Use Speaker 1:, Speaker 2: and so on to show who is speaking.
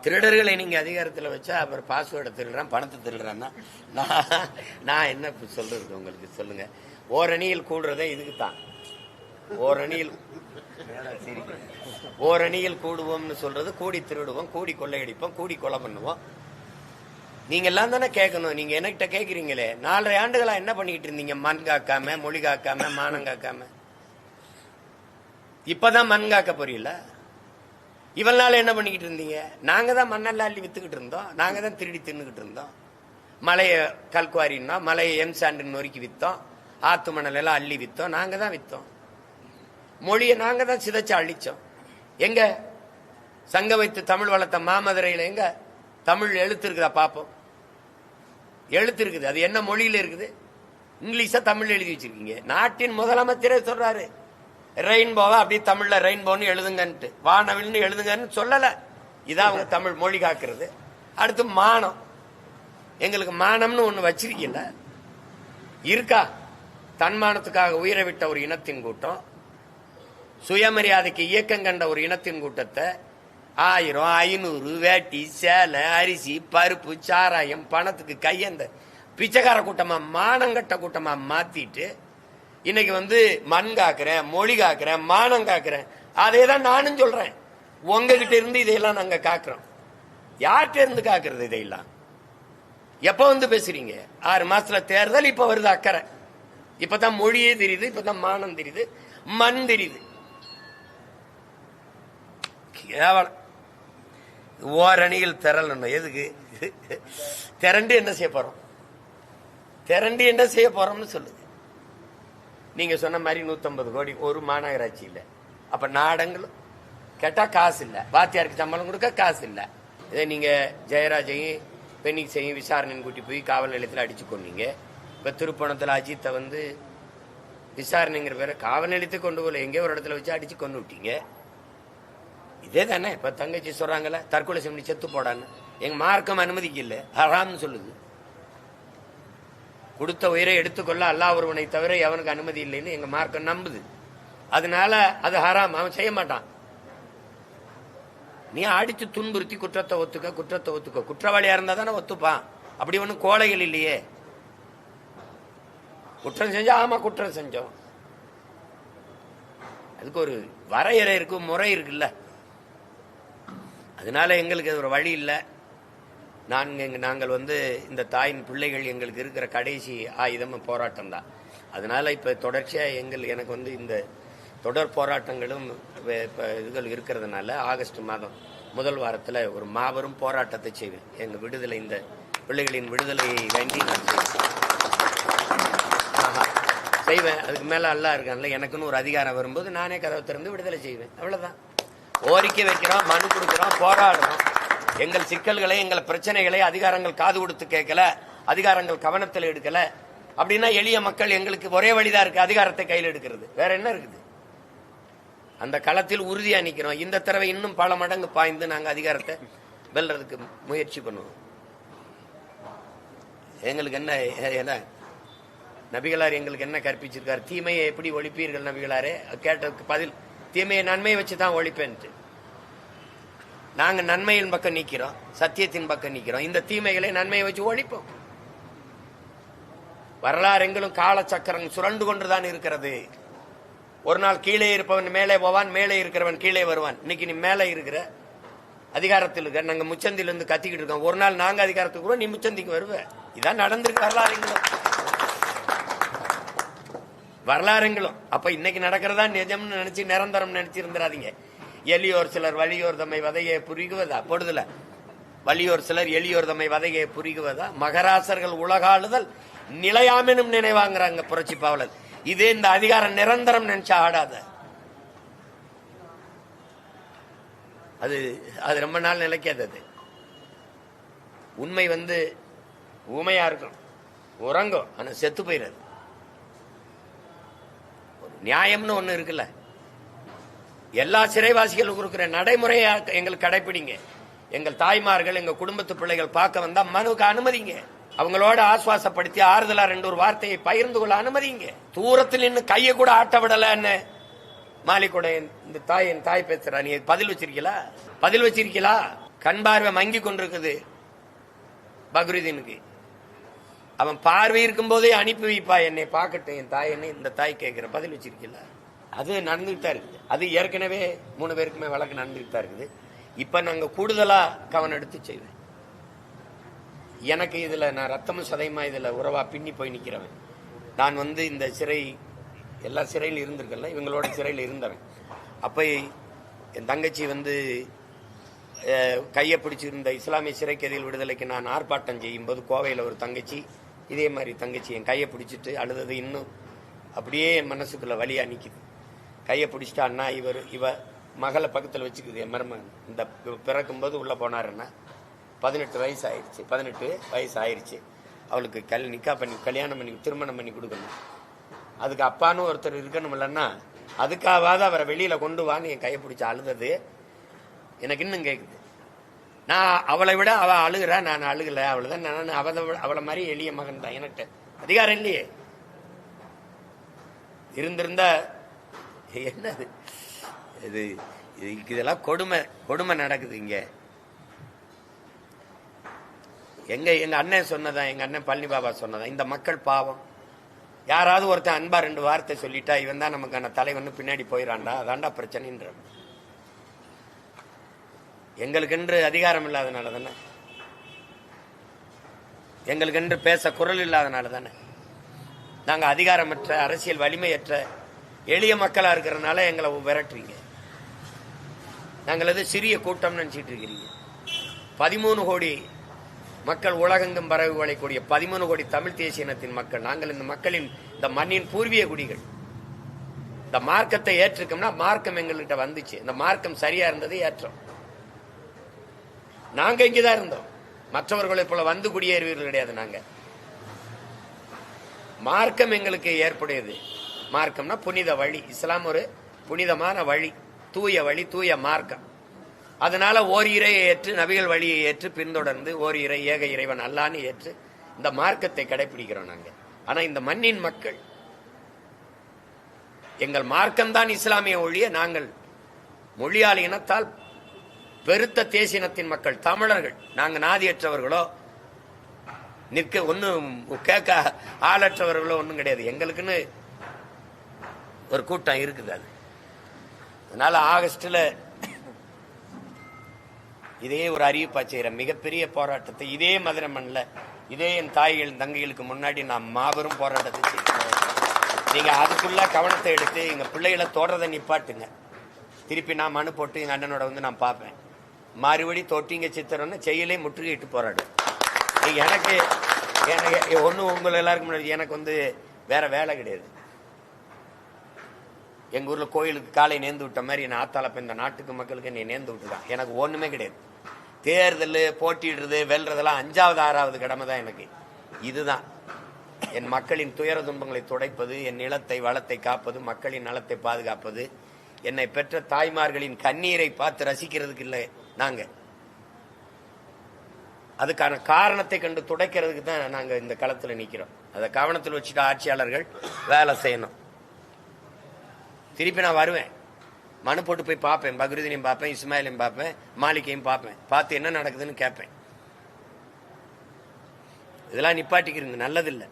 Speaker 1: திருடர்களை நீங்க அதிகாரத்தில் வச்சா அப்புறம் பாஸ்வேர்டை திருடுறான், பணத்தை திருடுறான்னா நான் என்ன சொல்றது உங்களுக்கு சொல்லுங்க. ஓரணியில் கூடுறதே இதுக்கு தான். ஓரணியில் கூடுவோம்னு சொல்றது கூடி திருடுவோம், கூடி கொள்ளையடிப்போம், கூடி கொலை பண்ணுவோம். நீங்க எல்லாம் தானே கேட்கணும். நீங்க என்கிட்ட கேட்கறீங்களே, 4.5 ஆண்டுகளா என்ன பண்ணிட்டு இருந்தீங்க? மண் காக்காம, மொழி காக்காம, மானம் காக்காம. இப்பதான் மண் காக்க போறீங்களா? இவள் நாள் என்ன பண்ணிக்கிட்டு இருந்தீங்க? நாங்க தான் மண்ணெல்லாம் அள்ளி வித்துக்கிட்டு இருந்தோம், நாங்க தான் திருடி தின்னுக்கிட்டு இருந்தோம். மலையை கல்குவாரின்னா மலையை எம்சாண்டு நொறுக்கி வித்தோம், ஆத்து மணல் எல்லாம் அள்ளி வித்தோம், நாங்க தான் வித்தோம். மொழியை நாங்க தான் சிதைச்சு அழிச்சோம். எங்க சங்க வைத்து தமிழ் வளர்த்த மாமதுரையில் எங்க தமிழ் எழுத்து இருக்குதா பாப்போம்? எழுத்து இருக்குது. அது என்ன மொழியில இருக்குது? இங்கிலீஷா தமிழ் எழுதி வச்சிருக்கீங்க. நாட்டின் முதலமைச்சரே சொல்றாரு ரெயின்போவா அப்படியே தமிழ்ல ரெயின்போன்னு எழுதுங்கன்ட்டு, வானவில்னு எழுதுங்கன்னு சொல்லல. இதான் அவங்க தமிழ் மொழி காக்குறது. அடுத்து மானம். எங்களுக்கு மானம்னு ஒண்ணு வச்சிருக்கீல்ல, இருக்கா? தன்மானத்துக்காக உயிரை விட்ட ஒரு இனத்தின் கூட்டம், சுயமரியாதைக்கு இயக்கம் கண்ட ஒரு இனத்தின் கூட்டத்தை 1000, 500 வேட்டி, சேலை, அரிசி, பருப்பு, சாராயம், பணத்துக்கு கையந்த பிச்சைக்கார கூட்டமா, மானங்கட்ட கூட்டமா மாத்திட்டு இன்னைக்கு மண் காக்குறேன், மொழி காக்குறேன், மானம் காக்குறேன். அதே தான் நானும் சொல்றேன். உங்ககிட்ட இருந்து இதையெல்லாம் நாங்க காக்குறோம். யார்கிட்ட இருந்து காக்குறது இதையெல்லாம்? எப்ப பேசுறீங்க? 6 மாசத்துல தேர்தல், இப்ப வருது அக்கறை. இப்பதான் மொழியே தெரியுது, இப்பதான் மானம் தெரியுது, மண் தெரியுது. கேவலம். ஓரணிகள் திரளணும். எதுக்கு திரண்டு என்ன செய்ய போறோம்? திரண்டு என்ன செய்ய போறோம்னு சொல்லுங்க. நீங்க சொன்ன மாதிரி 150 கோடி ஒரு மாநகராட்சி இல்ல. அப்ப நாடங்களும் கேட்டா காசு இல்ல, வாத்தியாருக்கு சம்பளம் கொடுக்க காசு இல்ல. இதை நீங்க ஜெயராஜையும் பெண்ணிக்ஸையும் விசாரணைன்னு கூட்டி போய் காவல் நிலையத்தில் அடிச்சு கொண்டீங்க. இப்ப திருப்பணத்துல அஜித்தை விசாரணைங்கிற பேர காவல் நிலையத்துக்கு கொண்டு போல, எங்கேயோ ஒரு இடத்துல வச்சு அடிச்சு கொண்டு விட்டீங்க. இதே தானே இப்ப தங்கச்சி சொல்றாங்கல்ல, தற்கொலை செஞ்சு செத்து போடான்னு. எங்க மார்க்கம் அனுமதிக்கு இல்ல, ஹராம்னு சொல்லுது. கொடுத்த உயிரை எடுத்துக்கொள்ள அல்லாஹ் ஒருவனை தவிர எவனுக்கு அனுமதி இல்லைன்னு எங்க மார்க்கம் நம்புது. அதனால அது ஹராம், அவன் செய்ய மாட்டான். நீ அடிச்சு துன்புறுத்தி குற்றத்தை ஒத்துக்க. குற்றவாளியா இருந்தா தானே ஒத்துப்பான். அப்படி ஒன்னும் கோழைகள் இல்லையே. குற்றம் செஞ்சா ஆமா குற்றம் செஞ்சோம், அதுக்கு ஒரு வரையறை இருக்கு, முறை இருக்குல்ல. அதனால எங்களுக்கு ஒரு வழி இல்லை. நாங்கள் இந்த தாயின் பிள்ளைகள் எங்களுக்கு இருக்கிற கடைசி ஆயுதம் போராட்டம் தான். அதனால இப்ப தொடர்ச்சியா எனக்கு இந்த தொடர் போராட்டங்களும் இதுகள் இருக்கிறதுனால ஆகஸ்ட் மாதம் முதல் வாரத்தில் ஒரு மாபெரும் போராட்டத்தை செய்வேன். எங்க விடுதலை, இந்த பிள்ளைகளின் விடுதலையை வேண்டி நான் செய்வேன். அதுக்கு மேல அல்லா இருக்கான்ல, எனக்குன்னு ஒரு அதிகாரம் வரும்போது நானே கதவை திறந்து விடுதலை செய்வேன். அவ்வளவுதான். கோரிக்கை வைக்கிறோம், மனு கொடுக்கிறோம், போராடுறோம். எங்கள் சிக்கல்களை, எங்கள் பிரச்சனைகளை அதிகாரங்கள் காது கொடுத்து கேட்கல, அதிகாரங்கள் கவனத்தில் எடுக்கல. அப்படின்னா எளிய மக்கள் எங்களுக்கு ஒரே வழிதான் இருக்கு, அதிகாரத்தை கையில் எடுக்கிறது. வேற என்ன இருக்குது? அந்த களத்தில் உறுதியா நிக்கிறோம். இந்த தடவை இன்னும் பல மடங்கு பாய்ந்து நாங்க அதிகாரத்தை வெல்றதுக்கு முயற்சி பண்ணுவோம். எங்களுக்கு என்ன நபிகளார் எங்களுக்கு என்ன கற்பிச்சிருக்காரு? தீமையை எப்படி ஒழிப்பீர்கள் நபிகளாரே? கேட்டதுக்கு பதில், தீமையை நன்மையை வச்சுதான் ஒழிப்பேன்ட்டு. நாங்க நன்மையின் பக்கம் நிக்கிறோம், சத்தியத்தின் பக்கம் நிக்கிறோம். இந்த தீமைகளை நன்மையை வச்சு ஒழிப்போம். வரலாறு எங்களும் காலச்சக்கரம் சுரண்டு கொண்டுதான் இருக்கிறது. ஒரு நாள் கீழே இருப்பவன் மேலே போவான், மேலே இருக்கிறவன் கீழே வருவான். இன்னைக்கு நீ மேலே இருக்கிற, அதிகாரத்தில் இருக்க, நாங்க முச்சந்திலிருந்து கத்திக்கிட்டு இருக்கோம். ஒரு நாள் நாங்க அதிகாரத்துக்கு நீ முச்சந்திக்கு வருவ. இதான் நடந்திருக்கு வரலாறுங்களும். அப்ப இன்னைக்கு நடக்கிறதா நிஜம்னு நினைச்சு நிரந்தரம் நினைச்சு இருந்துடாதீங்க. எளியோர் சிலர் வலியோர் தம்மை வதையை புரிகுவதா? பொடுதல வலியோர் சிலர் எளியோர் தம்மை வதையை புரிகுவதா? மகராசர்கள் உலகாளுதல் நிலையாமெனும் நினைவாங்கிறாங்க புரட்சி பாவலர். இதே இந்த அதிகாரம் நிரந்தரம் நினைச்சா ஆடாத. அது ரொம்ப நாள் நிலைக்காது. அது உண்மை ஊமையா இருக்கும், உறங்கும், ஆனா செத்து போயிடாது. நியாயம்னு ஒண்ணு இருக்குல்ல, எல்லா சிறைவாசிகளும் கொடுக்கிற நடைமுறையா எங்களுக்கு கடைபிடிங்க. எங்கள் தாய்மார்கள், எங்க குடும்பத்து பிள்ளைகள் பார்க்க வந்தா மனுக்கு அனுமதிங்க. அவங்களோட ஆசுவாசப்படுத்தி ஆறுதலா 2 ஒரு வார்த்தையை பகிர்ந்து கொள்ள அனுமதிங்க. தூரத்தில் நின்று கையை கூட ஆட்ட விடலன்னு மாலிக்கூட இந்த என் தாய் பேசுறா. நீ பதில் வச்சிருக்கீங்களா? கண் பார்வை மங்கி கொண்டிருக்குது பக்ருதீனுக்கு. அவன் பார்வை இருக்கும் போதே அனுப்பி வைப்பா, என்னை பார்க்கட்டும் என் தாய், என்ன இந்த தாய் கேட்கிற பதில் வச்சிருக்கல. அது நடந்துகிட்டு தான் இருக்குது. அது ஏற்கனவே 3 பேருக்குமே வழக்கு நடந்துகிட்டு தான் இருக்குது. இப்ப நாங்க கூடுதலா கவனம் எடுத்து செய்வேன். எனக்கு இதுல நான் ரத்தமும் சதையுமா இதுல உறவா பின்னி போய் நிக்கிறவன். நான் இந்த சிறை எல்லா சிறையில் இருந்திருக்கல, இவங்களோட சிறையில் இருந்தவன். அப்ப என் தங்கச்சி கையை பிடிச்சிருந்த இஸ்லாமிய சிறை கைதிகள் விடுதலைக்கு நான் ஆர்ப்பாட்டம் செய்யும் போது கோவையில் ஒரு தங்கச்சி இதே மாதிரி தங்கச்சி என் கையை பிடிச்சிட்டு அழுதது இன்னும் அப்படியே என் மனசுக்குள்ள வலியா நிக்குது. கையை பிடிச்சிட்டு அண்ணா இவ மகளை பக்கத்தில் வச்சுக்குது. என் மருமகன் இந்த பிறக்கும்போது உள்ள போனாருன்னா 18 வயசு ஆயிடுச்சு. 18 வயசு ஆயிடுச்சு. அவளுக்கு நிக்கா பண்ணி கல்யாணம் பண்ணி திருமணம் பண்ணி கொடுக்கணும். அதுக்கு அப்பான்னு ஒருத்தர் இருக்கணும் இல்லைன்னா அதுக்காவது அவரை வெளியில கொண்டு வான்னு என் கையை பிடிச்சி அழுதது எனக்கு இன்னும் கேக்குது. நான் அவளை விட அவ அழுகிறா, நான் அழுகல. அவள்தான் நான் அவளை மாதிரி எளிய மகன் தான். எனக்கு அதிகாரம் இல்லையே. இருந்திருந்தா என்னது இது? இதெல்லாம் கொடுமை நடக்குது இங்க. எங்க அண்ணன் சொன்னதான், எங்க அண்ணன் பழனி பாபா சொன்னதான், இந்த மக்கள் பாவம். யாராவது ஒருத்தன் அன்பா 2 வார்த்தை சொல்லிட்டா இவன் தான் நமக்கான தலைவன் பின்னாடி போயிடான்டா, அதான்டா பிரச்சனைன்ற. எங்களுக்கென்று அதிகாரம் இல்லாதனால தானே, எங்களுக்கென்று பேச குரல் இல்லாதனால தானே, நாங்க அதிகாரமற்ற அரசியல் வலிமையற்ற எளிய மக்களா இருக்கிறதுனால எங்களை விரட்டுறீங்க. நாங்களது சிறிய கூட்டம் நினைச்சிட்டு இருக்கிறீங்க. 13 கோடி மக்கள் உலகெங்கும் பரவி வளைக்கூடிய 13 கோடி தமிழ் தேசிய இனத்தின் மக்கள். நாங்கள் இந்த மக்களின் இந்த மண்ணின் பூர்வீக குடிகள். இந்த மார்க்கத்தை ஏற்றுக்கோம்னா மார்க்கம் எங்கள்கிட்ட வந்துச்சு. இந்த மார்க்கம் சரியா இருந்தது ஏற்றோம். நாங்க இங்கதான் இருந்தோம். மற்றவர்களை போல வந்து குடியேறுவீர்கள் கிடையாது. நாங்க மார்க்கம் எங்களுக்கு ஏற்புடையது. மார்க்கம்னா புனித வழி. இஸ்லாம் ஒரு புனிதமான வழி, தூய வழி, தூய மார்க்கம். அதனால ஓர் இறையை ஏற்று நபிகள் வழியை ஏற்று பின்தொடர்ந்து ஓர் இறை ஏக இறைவன் அல்லான்னு ஏற்று இந்த மார்க்கத்தை கடைபிடிக்கிறோம் நாங்க. ஆனா இந்த மண்ணின் மக்கள் எங்கள் மார்க்கம்தான் இஸ்லாமிய ஒழிய நாங்கள் மொழியால் இனத்தால் பெருத்த தேசியனத்தின் மக்கள் தமிழர்கள். நாங்க நாதியற்றவர்களோ நிற்க ஒன்னும் கேட்க ஆளற்றவர்களோ ஒன்றும் கிடையாது. எங்களுக்குன்னு ஒரு கூட்டம் இருக்குது. அது அதனால ஆகஸ்ட்ல இதே ஒரு அறிவிப்பா செய்யற மிகப்பெரிய போராட்டத்தை இதே மதுரை மண்ணில் இதே என் தாய்கள் தங்கைகளுக்கு முன்னாடி நான் மாபெரும் போராட்டத்தை செய்யறேன். நீங்க அதுக்குள்ள கவனத்தை எடுத்து எங்க பிள்ளைகளை தொடரதை நிப்பாட்டுங்க. திருப்பி நான் மனு போட்டு எங்க அண்ணனோட நான் பார்ப்பேன். மறுபடி தொட்டிங்க சித்திரம்னு செயலே முற்றுகையிட்டு போராடும். எனக்கு ஒண்ணு உங்களை எல்லாருக்கும் முன்னாடி எனக்கு வேற வேலை கிடையாது. எங்க ஊர்ல கோயிலுக்கு காலை நேர்ந்து விட்ட மாதிரி என்ன ஆத்தாளப்ப இந்த நாட்டுக்கு மக்களுக்கு நீ நேர்ந்து விட்டுதான். எனக்கு ஒண்ணுமே கிடையாது. தேர்தல் போட்டிடுறது வெல்றதெல்லாம் 5வது 6வது கடமை தான் எனக்கு. இதுதான் என் மக்களின் துயர துன்பங்களை துடைப்பது, என் நிலத்தை வளத்தை காப்பது, மக்களின் நலத்தை பாதுகாப்பது, என்னை பெற்ற தாய்மார்களின் கண்ணீரை பார்த்து ரசிக்கிறதுக்கு இல்லை. நாங்க அதுக்கான காரணத்தை கண்டு துடைக்கிறதுக்கு தான் நாங்க இந்த களத்துல நிக்கிறோம். அதை கவனத்தில் வச்சுட்டு ஆட்சியாளர்கள் வேலை செய்யணும். திருப்பி நான் வருவேன், மனு போட்டு போய் பார்ப்பேன். பக்ருதீனையும் பார்ப்பேன், இஸ்மாயிலையும் பார்ப்பேன், மாலிகையும் பார்ப்பேன். பார்த்து என்ன நடக்குதுன்னு கேட்பேன். இதெல்லாம் நிப்பாட்டிக்கிறீங்க, நல்லதில்லை.